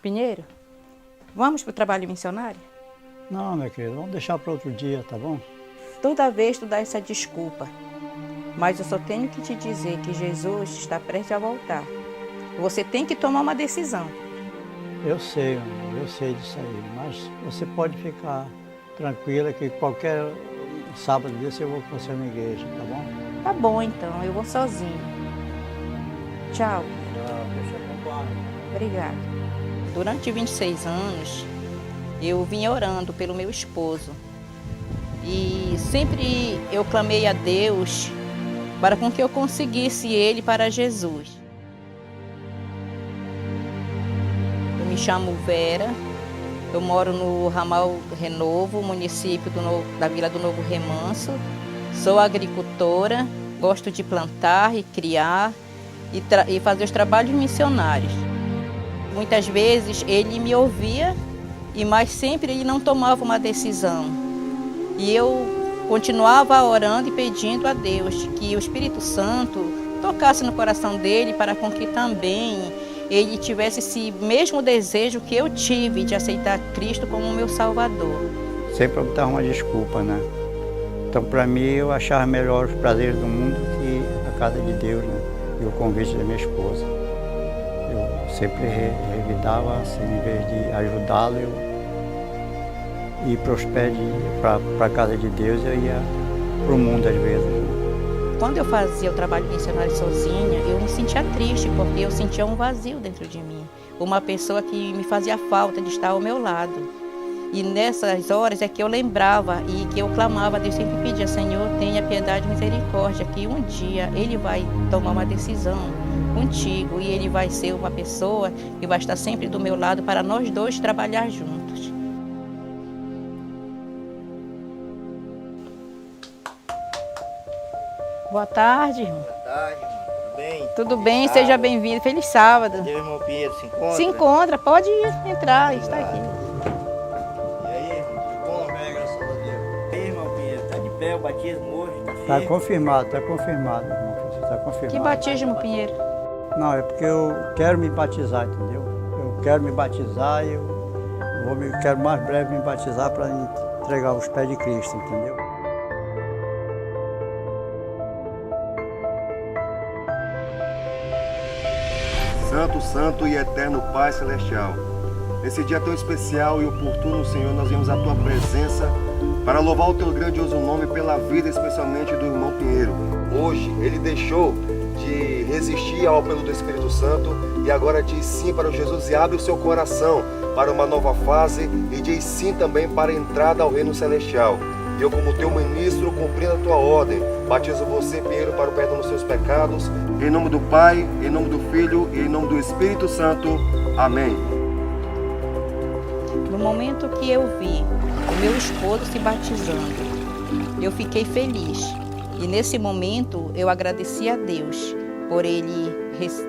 Pinheiro, vamos para o trabalho missionário? Não, minha querida, vamos deixar para outro dia, tá bom? Toda vez tu dá essa desculpa, mas eu só tenho que te dizer que Jesus está prestes a voltar. Você tem que tomar uma decisão. Eu sei, amor, eu sei disso aí, mas você pode ficar tranquila que qualquer sábado desse eu vou com você na igreja, tá bom? Tá bom então, eu vou sozinho. Tchau. Deus te acompanhe. Obrigada. Durante 26 anos, eu vim orando pelo meu esposo. E sempre eu clamei a Deus para com que eu conseguisse ele para Jesus. Eu me chamo Vera, eu moro no Ramal Renovo, município da Vila do Novo Remanso. Sou agricultora, gosto de plantar e criar e fazer os trabalhos missionários. Muitas vezes ele me ouvia, mas sempre ele não tomava uma decisão. E eu continuava orando e pedindo a Deus que o Espírito Santo tocasse no coração dele para com que também ele tivesse esse mesmo desejo que eu tive de aceitar Cristo como meu Salvador. Sempre eu dava uma desculpa, né? Então, para mim, eu achava melhor os prazeres do mundo que a casa de Deus, né? E o convite da minha esposa. Eu sempre revidava, assim, em vez de ajudá-lo, eu ir para os pés para a casa de Deus, eu ia para o mundo às vezes. Quando eu fazia o trabalho missionário sozinha, eu me sentia triste, porque eu sentia um vazio dentro de mim. Uma pessoa que me fazia falta de estar ao meu lado. E nessas horas é que eu lembrava e que eu clamava a Deus, sempre pedia: Senhor, tenha piedade e misericórdia, que um dia Ele vai tomar uma decisão contigo e Ele vai ser uma pessoa que vai estar sempre do meu lado para nós dois trabalhar juntos. Boa tarde, irmão. Boa tarde, irmão. Tudo bem? Tudo bem? Seja bem-vindo. Feliz sábado. Cadê o irmão Pinheiro? Se encontra? Se encontra, pode entrar, está aqui. E aí, irmão? Tudo bom? Bem, graças a Deus. E aí, irmão Pinheiro? Tá de pé o batismo hoje? Está confirmado, irmão. Está confirmado. Que batismo, Pinheiro? Não, é porque eu quero me batizar, entendeu? Eu quero me batizar e quero mais breve me batizar para entregar os pés de Cristo, entendeu? Santo, Santo e Eterno Pai Celestial, nesse dia tão especial e oportuno, Senhor, nós viemos à Tua presença para louvar o Teu grandioso nome pela vida, especialmente do irmão Pinheiro. Hoje, ele deixou de resistir ao apelo do Espírito Santo e agora diz sim para o Jesus e abre o seu coração para uma nova fase e diz sim também para a entrada ao Reino Celestial. E eu, como Teu ministro, cumprindo a Tua ordem, batizo você, Pinheiro, para o perdão dos seus pecados. Em nome do Pai, em nome do Filho e em nome do Espírito Santo. Amém. No momento que eu vi o meu esposo se batizando, eu fiquei feliz. E nesse momento eu agradeci a Deus por ele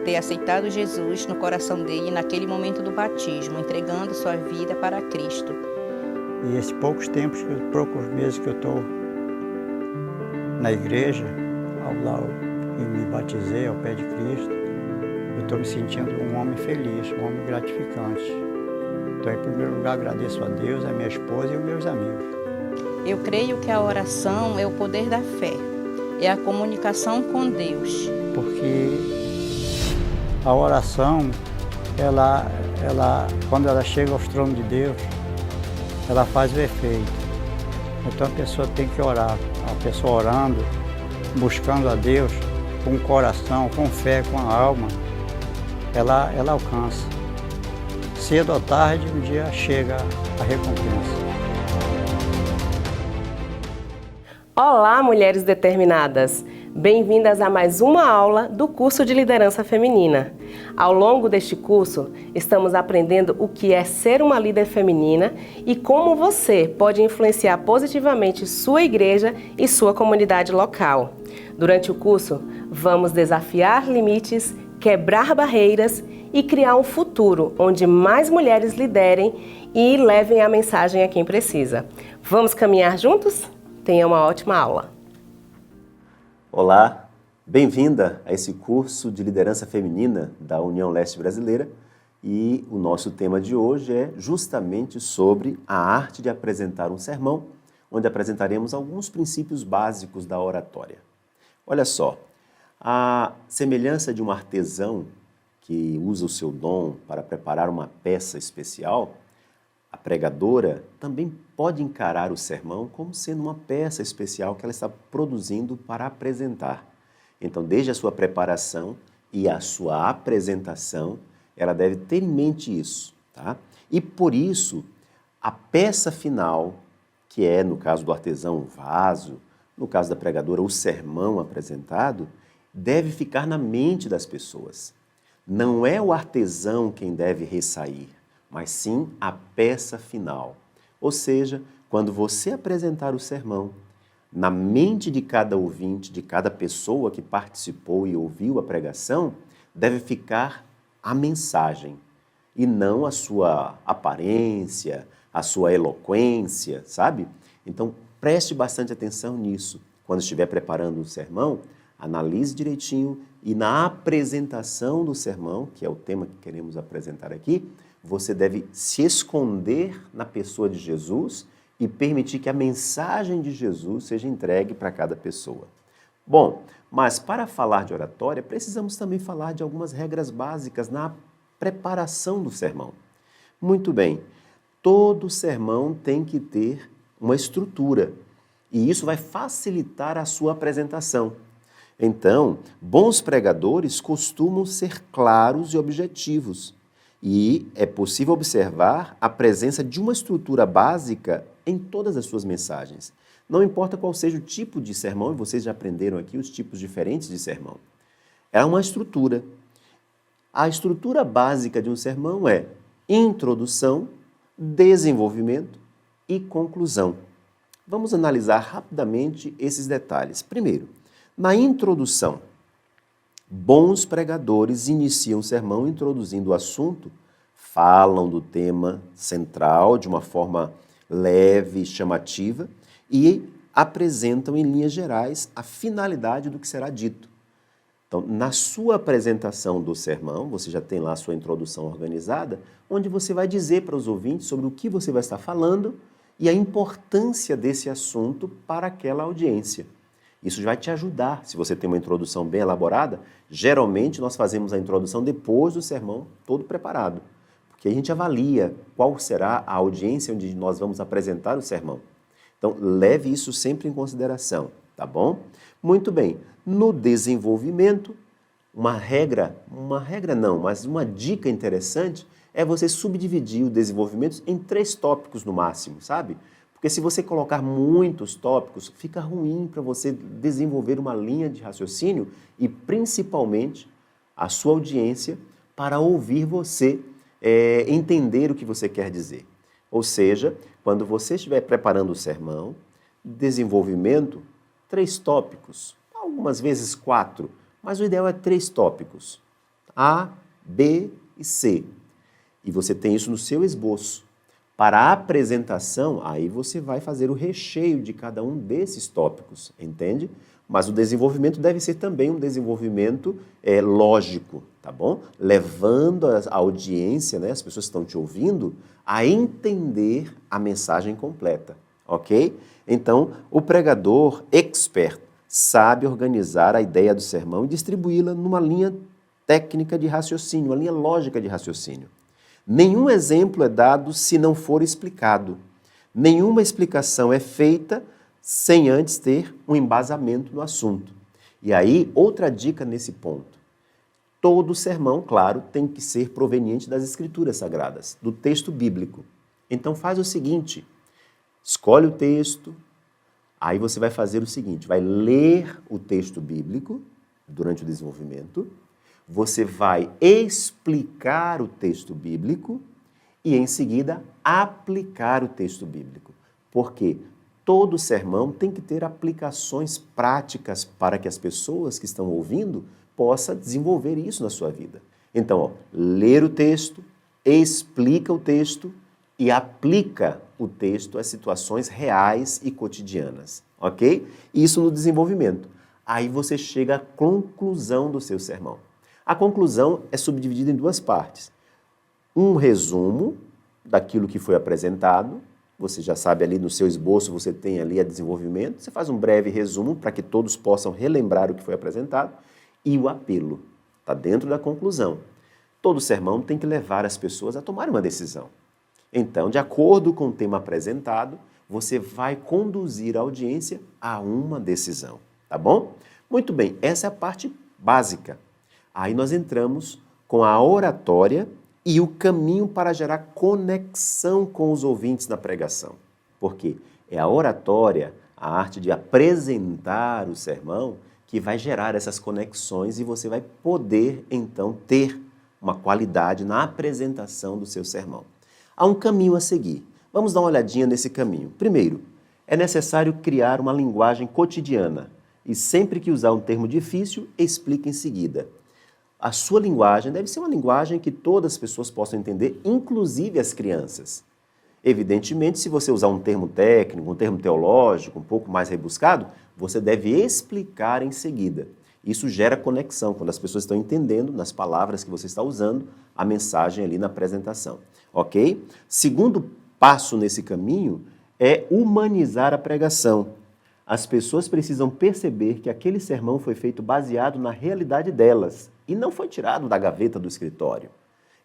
ter aceitado Jesus no coração dele naquele momento do batismo, entregando sua vida para Cristo. E esses poucos meses que eu estou na igreja, e me batizei ao pé de Cristo, eu estou me sentindo um homem feliz, um homem gratificante. Então, em primeiro lugar, agradeço a Deus, a minha esposa e os meus amigos. Eu creio que a oração é o poder da fé, é a comunicação com Deus. Porque a oração, quando ela chega aos tronos de Deus, ela faz o efeito. Então a pessoa tem que orar. A pessoa orando, buscando a Deus, com o coração, com fé, com a alma, ela alcança. Cedo ou tarde, um dia chega a recompensa. Olá, mulheres determinadas! Bem-vindas a mais uma aula do curso de Liderança Feminina. Ao longo deste curso, estamos aprendendo o que é ser uma líder feminina e como você pode influenciar positivamente sua igreja e sua comunidade local. Durante o curso, vamos desafiar limites, quebrar barreiras e criar um futuro onde mais mulheres liderem e levem a mensagem a quem precisa. Vamos caminhar juntos? Tenha uma ótima aula! Olá, bem-vinda a esse curso de liderança feminina da União Leste Brasileira E o nosso tema de hoje é justamente sobre a arte de apresentar um sermão, onde apresentaremos alguns princípios básicos da oratória. Olha só, a semelhança de um artesão que usa o seu dom para preparar uma peça especial, a pregadora também pode encarar o sermão como sendo uma peça especial que ela está produzindo para apresentar. Então, desde a sua preparação e a sua apresentação, ela deve ter em mente isso, tá? E por isso, a peça final, que é, no caso do artesão, o vaso, no caso da pregadora, o sermão apresentado, deve ficar na mente das pessoas. Não é o artesão quem deve ressair, mas sim a peça final. Ou seja, quando você apresentar o sermão, na mente de cada ouvinte, de cada pessoa que participou e ouviu a pregação, deve ficar a mensagem e não a sua aparência, a sua eloquência, sabe? Então, preste bastante atenção nisso. Quando estiver preparando o sermão, analise direitinho e na apresentação do sermão, que é o tema que queremos apresentar aqui, você deve se esconder na pessoa de Jesus e permitir que a mensagem de Jesus seja entregue para cada pessoa. Bom, mas para falar de oratória, precisamos também falar de algumas regras básicas na preparação do sermão. Muito bem, todo sermão tem que ter uma estrutura e isso vai facilitar a sua apresentação. Então, bons pregadores costumam ser claros e objetivos e é possível observar a presença de uma estrutura básica em todas as suas mensagens. Não importa qual seja o tipo de sermão, e vocês já aprenderam aqui os tipos diferentes de sermão. É uma estrutura. A estrutura básica de um sermão é introdução, desenvolvimento e conclusão. Vamos analisar rapidamente esses detalhes. Primeiro, na introdução, bons pregadores iniciam o sermão introduzindo o assunto, falam do tema central de uma forma leve e chamativa, e apresentam em linhas gerais a finalidade do que será dito. Então, na sua apresentação do sermão, você já tem lá a sua introdução organizada, onde você vai dizer para os ouvintes sobre o que você vai estar falando e a importância desse assunto para aquela audiência. Isso vai te ajudar, se você tem uma introdução bem elaborada. Geralmente nós fazemos a introdução depois do sermão todo preparado, porque a gente avalia qual será a audiência onde nós vamos apresentar o sermão. Então, leve isso sempre em consideração, tá bom? Muito bem. No desenvolvimento, uma dica interessante é você subdividir o desenvolvimento em 3 tópicos no máximo, sabe? Porque se você colocar muitos tópicos, fica ruim para você desenvolver uma linha de raciocínio e, principalmente, a sua audiência para ouvir você entender o que você quer dizer. Ou seja, quando você estiver preparando o sermão, desenvolvimento, 3 tópicos, algumas vezes 4, mas o ideal é 3 tópicos, A, B e C. E você tem isso no seu esboço. Para a apresentação, aí você vai fazer o recheio de cada um desses tópicos, entende? Mas o desenvolvimento deve ser também um desenvolvimento lógico, tá bom? Levando a audiência, né, as pessoas que estão te ouvindo, a entender a mensagem completa, ok? Então, o pregador expert sabe organizar a ideia do sermão e distribuí-la numa linha técnica de raciocínio, uma linha lógica de raciocínio. Nenhum exemplo é dado se não for explicado. Nenhuma explicação é feita sem antes ter um embasamento no assunto. E aí, outra dica nesse ponto. Todo sermão, claro, tem que ser proveniente das Escrituras Sagradas, do texto bíblico. Então faz o seguinte, escolhe o texto, aí você vai fazer o seguinte, vai ler o texto bíblico durante o desenvolvimento, você vai explicar o texto bíblico e, em seguida, aplicar o texto bíblico. Porque todo sermão tem que ter aplicações práticas para que as pessoas que estão ouvindo possam desenvolver isso na sua vida. Então, ler o texto, explica o texto e aplica o texto às situações reais e cotidianas, ok? Isso no desenvolvimento. Aí você chega à conclusão do seu sermão. A conclusão é subdividida em 2 partes. um resumo daquilo que foi apresentado. Você já sabe ali no seu esboço, você tem ali a desenvolvimento. Você faz um breve resumo para que todos possam relembrar o que foi apresentado. E o apelo, está dentro da conclusão. Todo sermão tem que levar as pessoas a tomar uma decisão. Então, de acordo com o tema apresentado, você vai conduzir a audiência a uma decisão, tá bom? Muito bem, essa é a parte básica. Aí nós entramos com a oratória e o caminho para gerar conexão com os ouvintes na pregação. Por quê? É a oratória, a arte de apresentar o sermão, que vai gerar essas conexões e você vai poder, então, ter uma qualidade na apresentação do seu sermão. Há um caminho a seguir. Vamos dar uma olhadinha nesse caminho. Primeiro, é necessário criar uma linguagem cotidiana e sempre que usar um termo difícil, explique em seguida. A sua linguagem deve ser uma linguagem que todas as pessoas possam entender, inclusive as crianças. Evidentemente, se você usar um termo técnico, um termo teológico, um pouco mais rebuscado, você deve explicar em seguida. Isso gera conexão, quando as pessoas estão entendendo, nas palavras que você está usando, a mensagem ali na apresentação. Ok? Segundo passo nesse caminho é humanizar a pregação. As pessoas precisam perceber que aquele sermão foi feito baseado na realidade delas e não foi tirado da gaveta do escritório.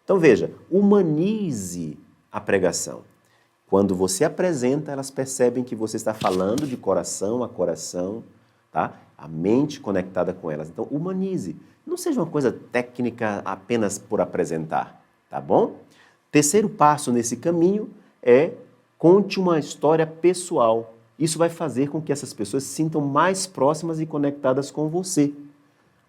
Então veja, humanize a pregação. Quando você apresenta, elas percebem que você está falando de coração a coração, tá? A mente conectada com elas. Então, humanize. Não seja uma coisa técnica apenas por apresentar, tá bom? Terceiro passo nesse caminho é conte uma história pessoal. Isso vai fazer com que essas pessoas se sintam mais próximas e conectadas com você.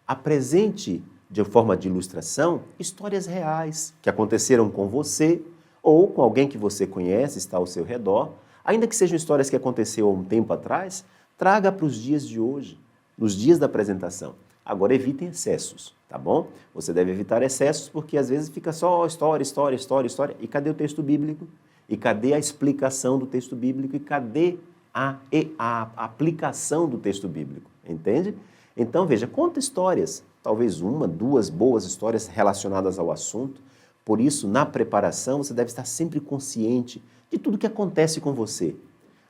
Apresente, de forma de ilustração, histórias reais que aconteceram com você ou com alguém que você conhece, está ao seu redor. Ainda que sejam histórias que aconteceram há um tempo atrás, traga para os dias de hoje, nos dias da apresentação. Agora, evitem excessos, tá bom? Você deve evitar excessos porque às vezes fica só história. E cadê o texto bíblico? E cadê a explicação do texto bíblico? E cadê a aplicação do texto bíblico? Entende? Então, veja, conta histórias. Talvez uma, duas boas histórias relacionadas ao assunto. Por isso, na preparação, você deve estar sempre consciente de tudo que acontece com você.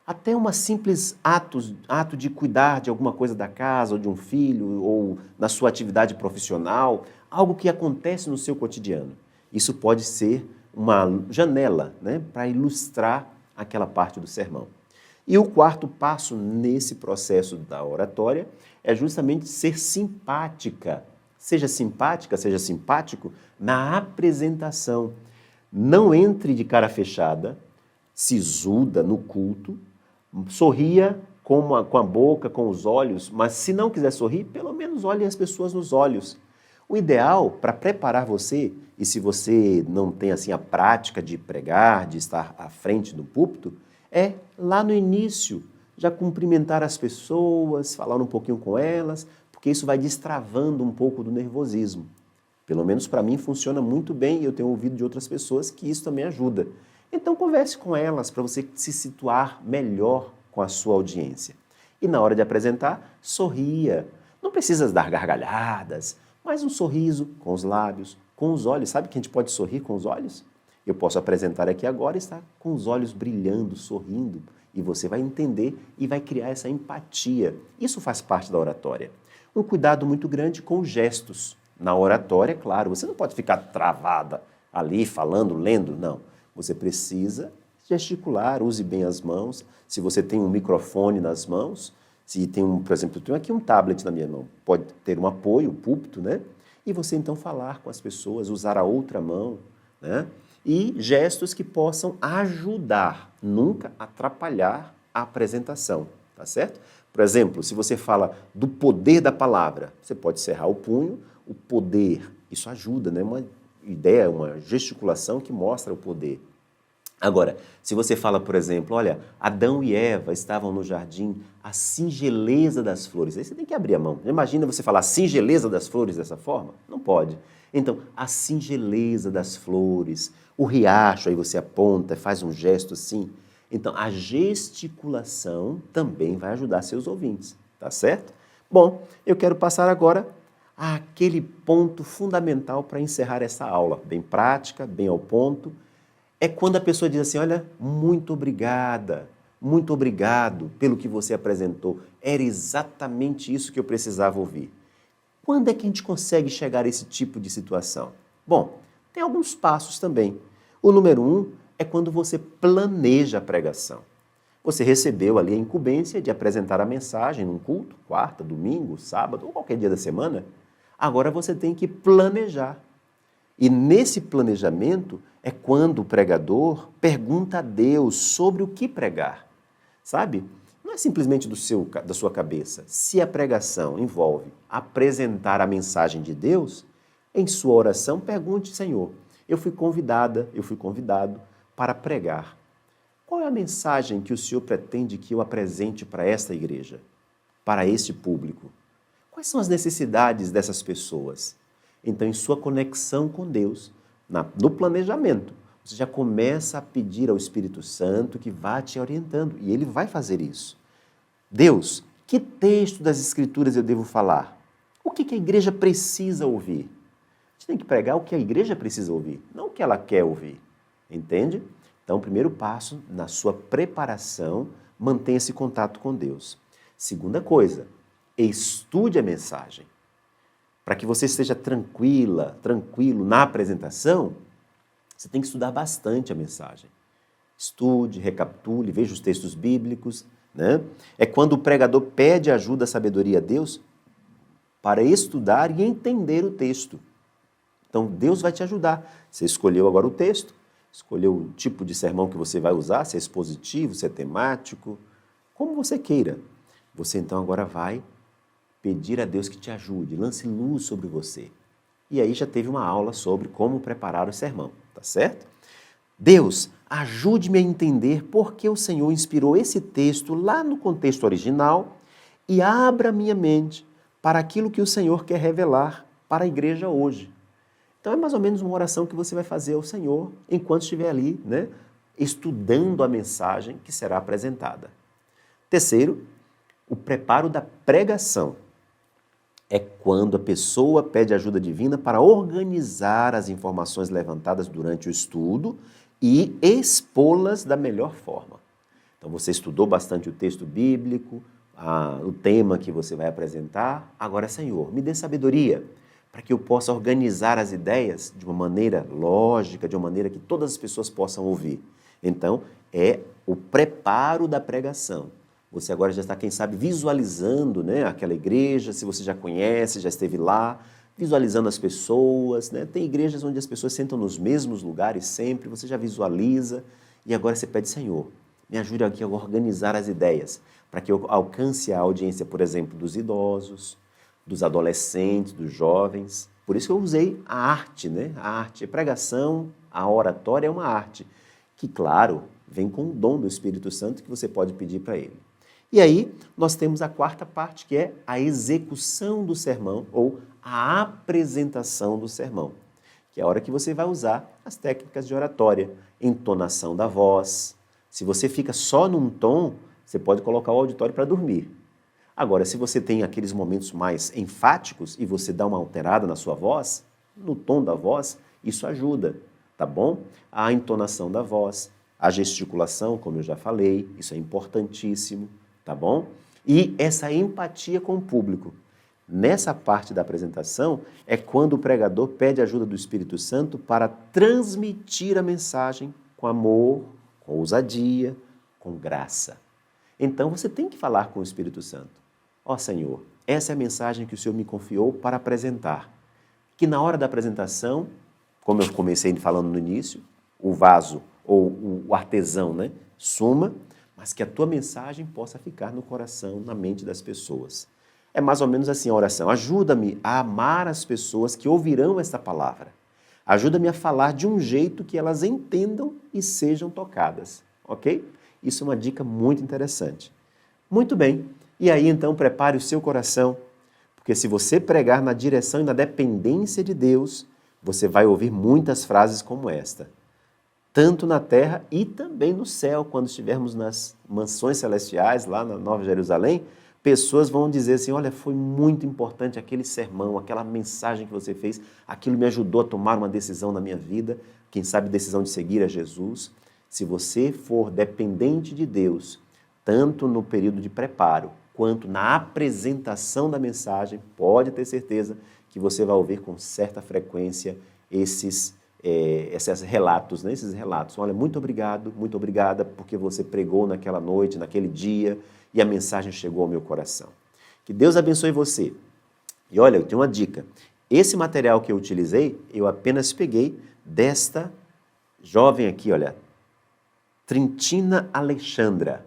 Até uma simples ato de cuidar de alguma coisa da casa, ou de um filho, ou na sua atividade profissional, algo que acontece no seu cotidiano. Isso pode ser uma janela, né, para ilustrar aquela parte do sermão. E o quarto passo nesse processo da oratória é justamente ser simpática. Seja simpática, seja simpático na apresentação. Não entre de cara fechada, sisuda no culto, sorria com a boca, com os olhos, mas se não quiser sorrir, pelo menos olhe as pessoas nos olhos. O ideal para preparar você, e se você não tem assim a prática de pregar, de estar à frente do púlpito, é lá no início, já cumprimentar as pessoas, falar um pouquinho com elas, porque isso vai destravando um pouco do nervosismo. Pelo menos para mim funciona muito bem e eu tenho ouvido de outras pessoas que isso também ajuda. Então converse com elas para você se situar melhor com a sua audiência. E na hora de apresentar, sorria. Não precisa dar gargalhadas, mas um sorriso com os lábios, com os olhos. Sabe que a gente pode sorrir com os olhos? Eu posso apresentar aqui agora e estar com os olhos brilhando, sorrindo, e você vai entender e vai criar essa empatia. Isso faz parte da oratória. Um cuidado muito grande com os gestos. Na oratória, claro, você não pode ficar travada ali, falando, lendo, não. Você precisa gesticular, use bem as mãos. Se você tem um microfone nas mãos, se tem por exemplo, eu tenho aqui um tablet na minha mão, pode ter um apoio, um púlpito, né? E você então falar com as pessoas, usar a outra mão, né? E gestos que possam ajudar, nunca atrapalhar a apresentação, tá certo? Por exemplo, se você fala do poder da palavra, você pode cerrar o punho, o poder, isso ajuda, né? Uma ideia, uma gesticulação que mostra o poder. Agora, se você fala, por exemplo, olha, Adão e Eva estavam no jardim, a singeleza das flores, aí você tem que abrir a mão. Imagina você falar a singeleza das flores dessa forma? Não pode. Então, a singeleza das flores, o riacho, aí você aponta, faz um gesto assim. Então, a gesticulação também vai ajudar seus ouvintes, tá certo? Bom, eu quero passar agora àquele ponto fundamental para encerrar essa aula, bem prática, bem ao ponto. É quando a pessoa diz assim, olha, muito obrigada, muito obrigado pelo que você apresentou. Era exatamente isso que eu precisava ouvir. Quando é que a gente consegue chegar a esse tipo de situação? Bom, tem alguns passos também. O número 1 é quando você planeja a pregação. Você recebeu ali a incumbência de apresentar a mensagem num culto, quarta, domingo, sábado ou qualquer dia da semana. Agora você tem que planejar. E nesse planejamento é quando o pregador pergunta a Deus sobre o que pregar. Sabe? Não é simplesmente da sua cabeça. Se a pregação envolve apresentar a mensagem de Deus, em sua oração pergunte, Senhor, eu fui convidado para pregar. Qual é a mensagem que o Senhor pretende que eu apresente para esta igreja, para este público? Quais são as necessidades dessas pessoas? Então, em sua conexão com Deus, no planejamento, você já começa a pedir ao Espírito Santo que vá te orientando, e ele vai fazer isso. Deus, que texto das Escrituras eu devo falar? O que a igreja precisa ouvir? A gente tem que pregar o que a igreja precisa ouvir, não o que ela quer ouvir. Entende? Então, o primeiro passo, na sua preparação, mantenha esse contato com Deus. Segunda coisa, estude a mensagem. Para que você esteja tranquilo na apresentação, você tem que estudar bastante a mensagem. Estude, recapitule, veja os textos bíblicos. Né? É quando o pregador pede ajuda, sabedoria a Deus para estudar e entender o texto. Então, Deus vai te ajudar. Você escolheu agora o texto, escolheu o tipo de sermão que você vai usar, se é expositivo, se é temático, como você queira. Você então agora vai pedir a Deus que te ajude, lance luz sobre você. E aí já teve uma aula sobre como preparar o sermão, tá certo? Deus, ajude-me a entender por que o Senhor inspirou esse texto lá no contexto original e abra minha mente para aquilo que o Senhor quer revelar para a igreja hoje. Então é mais ou menos uma oração que você vai fazer ao Senhor enquanto estiver ali, né, estudando a mensagem que será apresentada. Terceiro, o preparo da pregação. É quando a pessoa pede ajuda divina para organizar as informações levantadas durante o estudo e expô-las da melhor forma. Então você estudou bastante o texto bíblico, o tema que você vai apresentar. Agora, Senhor, me dê sabedoria para que eu possa organizar as ideias de uma maneira lógica, de uma maneira que todas as pessoas possam ouvir. Então, é o preparo da pregação. Você agora já está, quem sabe, visualizando, né, aquela igreja, se você já conhece, já esteve lá, visualizando as pessoas. Né? Tem igrejas onde as pessoas sentam nos mesmos lugares sempre, você já visualiza e agora você pede, Senhor, me ajude aqui a organizar as ideias, para que eu alcance a audiência, por exemplo, dos idosos, dos adolescentes, dos jovens. Por isso que eu usei a arte, né? A arte, a pregação, a oratória é uma arte, que, claro, vem com o dom do Espírito Santo que você pode pedir para ele. E aí, nós temos a quarta parte, que é a execução do sermão ou a apresentação do sermão, que é a hora que você vai usar as técnicas de oratória, entonação da voz. Se você fica só num tom, você pode colocar o auditório para dormir. Agora, se você tem aqueles momentos mais enfáticos e você dá uma alterada na sua voz, no tom da voz, isso ajuda, tá bom? A entonação da voz, a gesticulação, como eu já falei, isso é importantíssimo. Tá bom? E essa empatia com o público. Nessa parte da apresentação é quando o pregador pede ajuda do Espírito Santo para transmitir a mensagem com amor, com ousadia, com graça. Então você tem que falar com o Espírito Santo. Ó Senhor, essa é a mensagem que o Senhor me confiou para apresentar. Que na hora da apresentação, como eu comecei falando no início, o vaso ou o artesão, né, suma, mas que a tua mensagem possa ficar no coração, na mente das pessoas. É mais ou menos assim a oração. Ajuda-me a amar as pessoas que ouvirão esta palavra. Ajuda-me a falar de um jeito que elas entendam e sejam tocadas. Ok? Isso é uma dica muito interessante. Muito bem. E aí, então, prepare o seu coração, porque se você pregar na direção e na dependência de Deus, você vai ouvir muitas frases como esta. Tanto na terra e também no céu, quando estivermos nas mansões celestiais, lá na Nova Jerusalém, pessoas vão dizer assim, olha, foi muito importante aquele sermão, aquela mensagem que você fez, aquilo me ajudou a tomar uma decisão na minha vida, quem sabe decisão de seguir a Jesus. Se você for dependente de Deus, tanto no período de preparo, quanto na apresentação da mensagem, pode ter certeza que você vai ouvir com certa frequência esses relatos, né? Esses relatos. Olha, muito obrigado, muito obrigada, porque você pregou naquela noite, naquele dia, e a mensagem chegou ao meu coração. Que Deus abençoe você. E olha, eu tenho uma dica. Esse material que eu utilizei, eu apenas peguei desta jovem aqui, olha, Trintina Alexandra.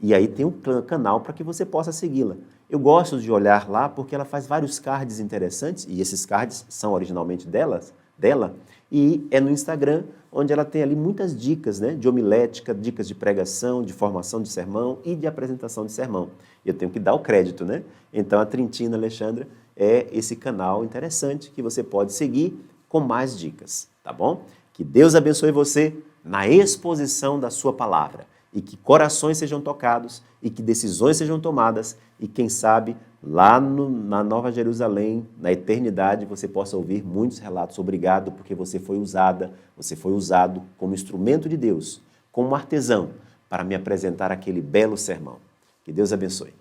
E aí tem um canal para que você possa segui-la. Eu gosto de olhar lá porque ela faz vários cards interessantes, e esses cards são originalmente dela, e é no Instagram, onde ela tem ali muitas dicas, né, de homilética, dicas de pregação, de formação de sermão e de apresentação de sermão. Eu tenho que dar o crédito, né? Então a Trintina Alexandra é esse canal interessante que você pode seguir com mais dicas, tá bom? Que Deus abençoe você na exposição da sua palavra e que corações sejam tocados e que decisões sejam tomadas e quem sabe lá na Nova Jerusalém, na eternidade, você possa ouvir muitos relatos. Obrigado porque você foi usado como instrumento de Deus, como artesão, para me apresentar aquele belo sermão. Que Deus abençoe.